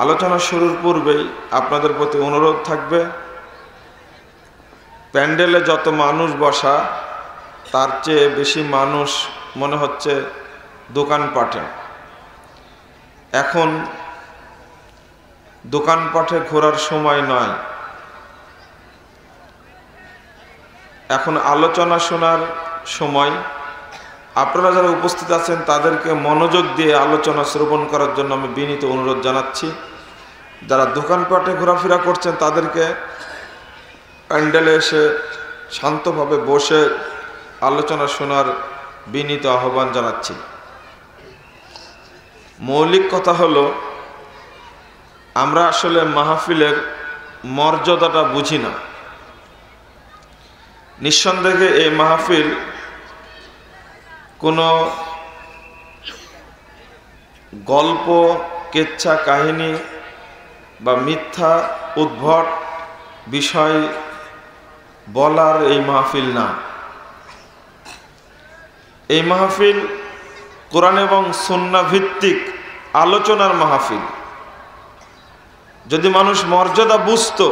আলোচনা শুরুর পূর্বেই আপনাদের প্রতি অনুরোধ থাকবে, প্যান্ডেলে যত মানুষ বসা তার চেয়ে বেশি মানুষ মনে হচ্ছে দোকানপাটে। এখন দোকানপাটে ঘোরার সময় নয়, এখন আলোচনা শোনার সময়। আপনারা যারা উপস্থিত আছেন তাদেরকে মনোযোগ দিয়ে আলোচনা শ্রবণ করার জন্য আমি বিনীত অনুরোধ জানাচ্ছি। যারা দোকানপাটে ঘোরাফেরা করছেন তাদেরকে প্যান্ডেলে এসে শান্তভাবে বসে আলোচনা শোনার বিনীত আহ্বান জানাচ্ছি। মৌলিক কথা হলো, আমরা আসলে মাহফিলের মর্যাদাটা বুঝি না। নিঃসন্দেহে এই মাহফিল কোনো গল্প, কেচ্ছা কাহিনী বা মিথ্যা উদ্ভট বিষয় বলার এই মাহফিল না। এই মাহফিল কোরআন এবং সুন্নাহ ভিত্তিক আলোচনার মাহফিল। যদি মানুষ মর্যাদা বুঝতো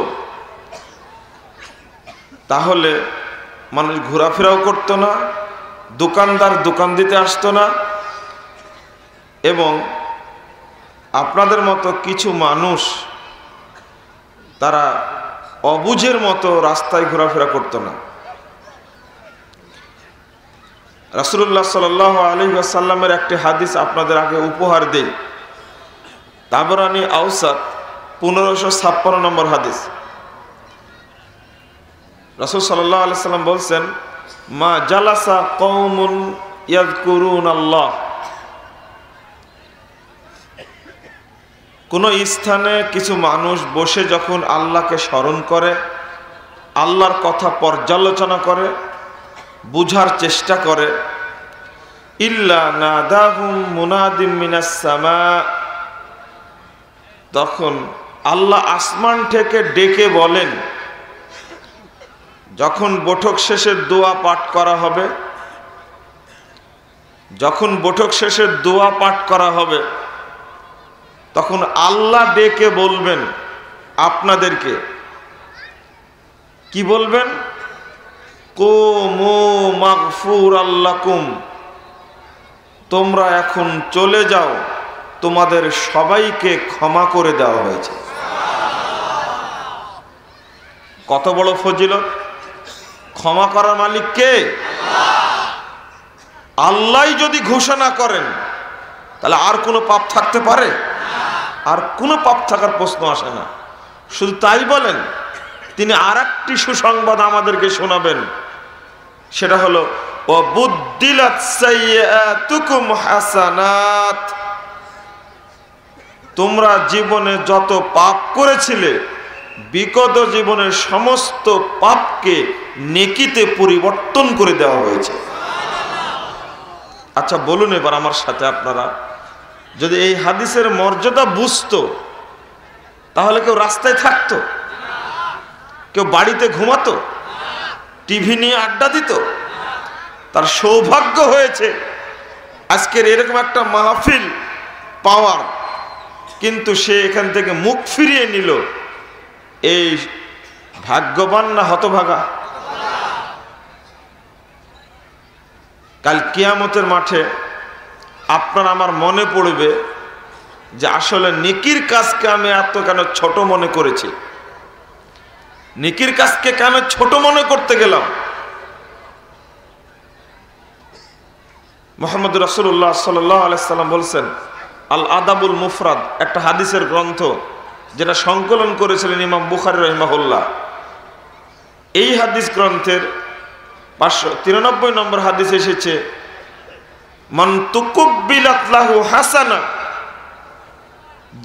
তাহলে মানুষ ঘোরাফেরাও করতো না, দোকানদার দোকান দিতে আসতো না, এবং আপনাদের মতো কিছু মানুষ তারা অবুঝের মতো রাস্তায় ঘোরাফেরা করতো না। রাসূলুল্লাহ সাল্লাল্লাহু আলাইহি ওয়াসাল্লামের একটি হাদিস আপনাদের আগে উপহার দেই। তাবরানী আওসাত 1556 নম্বর হাদিস। রাসূল সাল্লাল্লাহু আলাইহি ওয়াসাল্লাম বলছেন, মা জালাসা কওমুন ইয়াযকুরুনাল্লাহ, কোন স্থানে কিছু মানুষ বসে যখন আল্লাহকে স্মরণ করে, আল্লাহর কথা পর্যালোচনা করে, বুঝার চেষ্টা করে, ইল্লা নাদাহুম মুনাদিম মিনাস সামা, তখন আল্লাহ আসমান থেকে ডেকে বলেন, যখন বৈঠক শেষের দোয়া পাঠ করা হবে, যখন বৈঠক শেষের দোয়া পাঠ করা হবে, তখন আল্লাহ ডেকে বলবেন আপনাদেরকে, কি বলবেন? কুমু মাগফুরাল লাকুম, তোমরা এখন চলে যাও, তোমাদের সবাইকে ক্ষমা করে দেওয়া হয়েছে। কত বড় ফজিলত! ক্ষমা করার মালিক কে? আল্লাহই যদি ঘোষণা করেন তাহলে আর কোনো পাপ থাকতে পারে? আর কোনো পাপ থাকার প্রশ্ন আসে না। শুধু তাই বলেন, তিনি আর একটি সুসংবাদ আমাদেরকে শোনাবেন, সেটা হলো ওয়াবুদ্দিলাত সাইয়্যাতুকুম হাসানাত, তোমরা জীবনে যত পাপ করেছিলে বিগত জীবনের সমস্ত পাপকে নেকিতে পরিবর্তন করে দেওয়া হয়েছে। আচ্ছা বলুন এবার আমার সাথে আপনারা, যদি এই হাদিসের মর্যাদা বুঝতো তাহলে কেউ রাস্তায় থাকতো? কেউ বাড়িতে ঘুমাতো? টিভি নিয়ে আড্ডা দিত? তার সৌভাগ্য হয়েছে আজকের এরকম একটা মাহফিল পাওয়ার, কিন্তু সে এখান থেকে মুখ ফিরিয়ে নিল। এই ভাগ্যবান না হতভাগা? কাল কিয়ামতের মাঠে আপনার আমার মনে পড়বে যে আসলে নেকির কাজকে আমি এত কেন ছোট মনে করেছি, নেকির কাজকে কেন ছোট মনে করতে গেলাম। মুহাম্মদ রাসূলুল্লাহ সাল্লাল্লাহু আলাইহি সাল্লাম বলছেন, আল আদাবুল মুফরাদ, একটা হাদিসের গ্রন্থ যেটা সংকলন করেছিলেন ইমাম বুখারী রাহিমাহুল্লাহ। এই হাদিস গ্রন্থের 593 নম্বর হাদিস এসেছে, মান তুকুব্বিলাত লাহু হাসানা,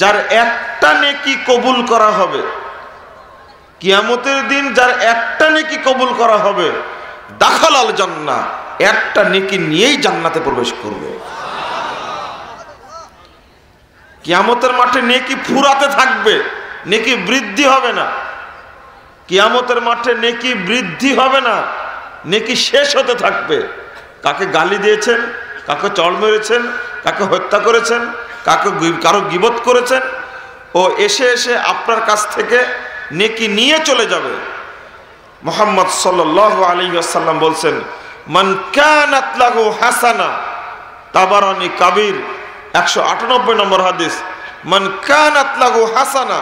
যার একটা নেকি কবুল করা হবে, কিয়ামতের দিন যার একটা নেকি কবুল করা হবে, দাখালাল জান্নাহ, একটা নেকি নিয়েই জান্নাতে প্রবেশ করবে। কিয়ামতের মাঠে নেকি ফুরাতে থাকবে, নেকি বৃদ্ধি হবে না। কিয়ামতের মাঠে নেকি বৃদ্ধি হবে না, নেকি শেষ হতে থাকবে। কাকে গালি দিয়েছেন, কাকে চড় মেরেছেন, কাকে হত্যা করেছেন, কাকে কারো গীবত করেছেন, ও এসে এসে আপনার কাছ থেকে নেকি নিয়ে চলে যাবে। মুহাম্মদ সাল্লাল্লাহু আলাইহি ওয়াসাল্লাম বলছেন, মান কানাত লাহু হাসানা, তাবারানী কাবির 198 নম্বর হাদিস, মান কানাত লাহু হাসানা,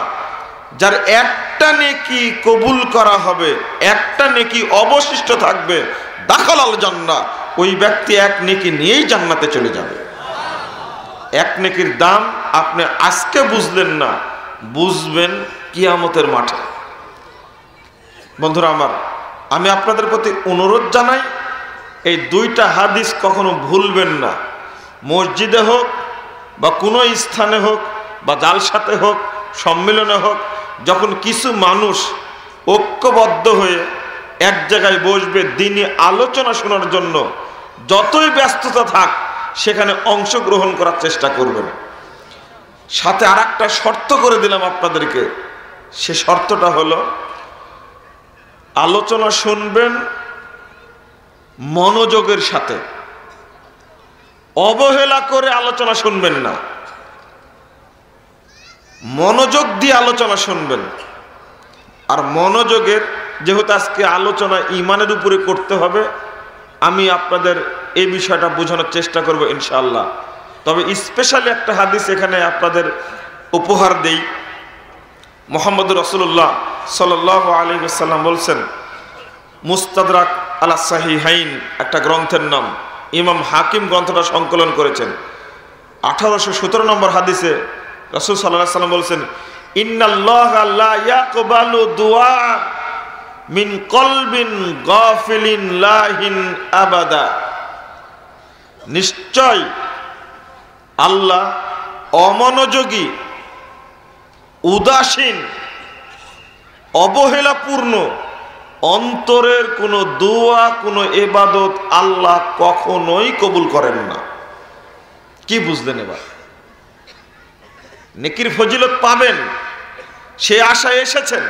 যার একটা নেকি কবুল করা হবে, একটা নেকি অবশিষ্ট থাকবে, দাখালাল জান্নাহ, ওই ব্যক্তি এক নেকি নিয়েই জান্নাতে চলে যাবে। এক নেকির দাম আপনি আজকে বুঝলেন না, বুঝবেন কিয়ামতের মাঠে। বন্ধুরা আমার, আমি আপনাদের প্রতি অনুরোধ জানাই, এই দুইটা হাদিস কখনো ভুলবেন না। মসজিদে হোক বা কোনো স্থানে হোক বা জালসাতে হোক, সম্মেলনে হোক, যখন কিছু মানুষ ঐক্যবদ্ধ হয়ে এক জায়গায় বসবে দ্বীনি আলোচনা শোনার জন্য, যতই ব্যস্ততা থাক সেখানে অংশগ্রহণ করার চেষ্টা করবেন। সাথে আর একটা শর্ত করে দিলাম আপনাদেরকে, সে শর্তটা হলো আলোচনা শুনবেন মনোযোগের সাথে, অবহেলা করে আলোচনা শুনবেন না, মনোযোগ দিয়ে আলোচনা শুনবেন। আর মনোযোগের, যেহেতু আজকে আলোচনা ঈমানের উপরে করতে হবে, আমি আপনাদের এই বিষয়টা বোঝানোর চেষ্টা করব ইনশাআল্লাহ। তবে স্পেশালি একটা হাদিস এখানে আপনাদের উপহার দেই। মুহাম্মদ রাসূলুল্লাহ সাল্লাল্লাহু আলাইহি ওয়াসাল্লাম বলছেন, মুস্তাদরাক আলা সাহিহাইন একটা গ্রন্থের নাম, ইমাম হাকিম গ্রন্থটা সংকলন করেছেন। 1817 নম্বর হাদিসে রাসূল সাল্লাল্লাহু আলাইহি ওয়াসাল্লাম বলছেন, ইন্নাল্লাহা লা ইয়াকবালু দুআ মিন কলবিন গাফিলিন লাহিন আবাদা, নিশ্চয় আল্লাহ অমনোযোগী, উদাসীন, অবহেলাপূর্ণ অন্তরের কোনো দোয়া, কোনো ইবাদত আল্লাহ কখনোই কবুল করেন না। কি বুঝলেন এবার? নেকির ফজিলত পাবেন সে আশায় এসেছেন,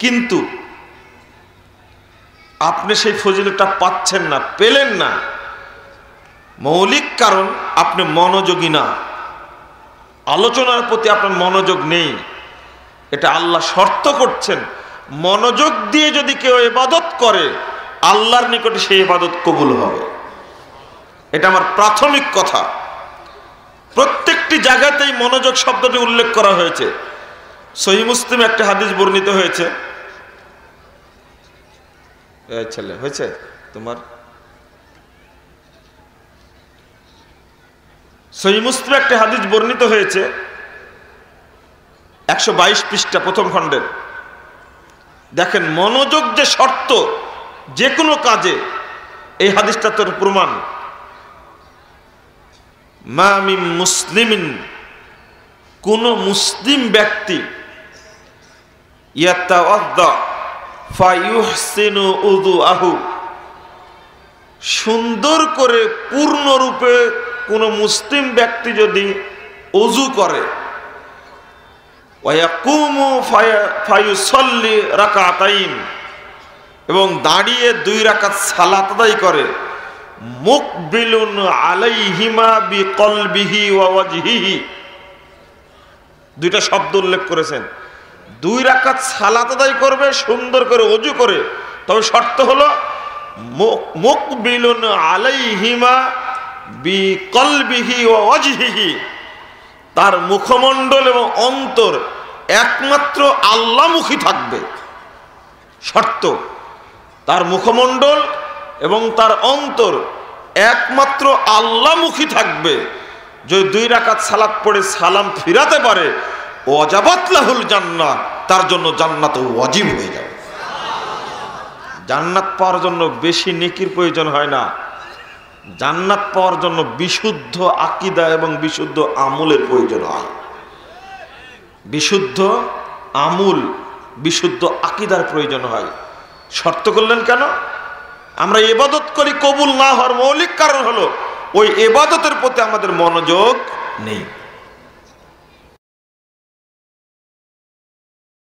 কিন্তু আপনি সেই ফজিলতটা পাচ্ছেন না, পেলেন না। মৌলিক কারণ আপনি মনোযোগী না, আলোচনার প্রতি আপনার মনোযোগ নেই। এটা আল্লাহ শর্ত করছেন, মনোযোগ দিয়ে যদি কেউ ইবাদত করে আল্লাহর নিকটে সেই ইবাদত কবুল হবে। এটা আমার প্রাথমিক কথা। প্রত্যেকটি জায়গাতেই মনোযোগ শব্দটি উল্লেখ করা হয়েছে। সহিহ মুসলিমে একটা হাদিস বর্ণিত হয়েছে, ছেলে হয়েছে তোমার, সহিহ মুসলিমে একটা হাদিস বর্ণিত হয়েছে 122 পৃষ্ঠা প্রথম খণ্ডের। দেখেন মনোযোগ যে শর্ত যে কোনো কাজে, এই হাদিসটা তোর প্রমাণ। মা মিন মুসলিমিন, কোন মুসলিম ব্যক্তি ইয়াতাওয়াদ্দা ফায়ুহসিনু উযুআহু, সুন্দর করে পূর্ণরূপে কোন মুসলিম ব্যক্তি যদি ওযু করে, ওয়ায়াকুমু ফায়ুসাল্লি রাকাতাইন, এবং দাঁড়িয়ে 2 রাকাত সালাত আদায় করে, মুকবিলুন আলাইহিমা বিকলবিহি ওয়া ওয়াজহিহি, দুইটা শব্দ উল্লেখ করেছেন। 2 রাকাত সালাত আদায় করবে সুন্দর করে ওযু করে, তবে শর্ত হলো মুকবিলুন আলাইহিমা বিকলবিহি ওয়া ওয়াজহিহি, তার মুখমণ্ডল এবং অন্তর একমাত্র আল্লাহমুখী থাকবে। শর্ত, তার মুখমণ্ডল এবং তার অন্তর একমাত্র আল্লাহমুখী থাকবে। যদি 2 রাকাত সালাত পড়ে সালাম ফিরাতে পারে, ওয়াজাবাত লাহুল জান্নাহ, তার জন্য জান্নাত ওয়াজিব হয়ে যাবে। জান্নাত পাওয়ার জন্য বেশি নেকির প্রয়োজন হয় না, জান্নাত পাওয়ার জন্য বিশুদ্ধ আকীদা এবং বিশুদ্ধ আমলের প্রয়োজন হয়। বিশুদ্ধ আমল, বিশুদ্ধ আকীদার প্রয়োজন হয়। শর্ত করলেন কেন? আমরা ইবাদত করি, কবুল না হওয়ার মৌলিক কারণ হলো ওই ইবাদতের প্রতি আমাদের মনোযোগ নেই।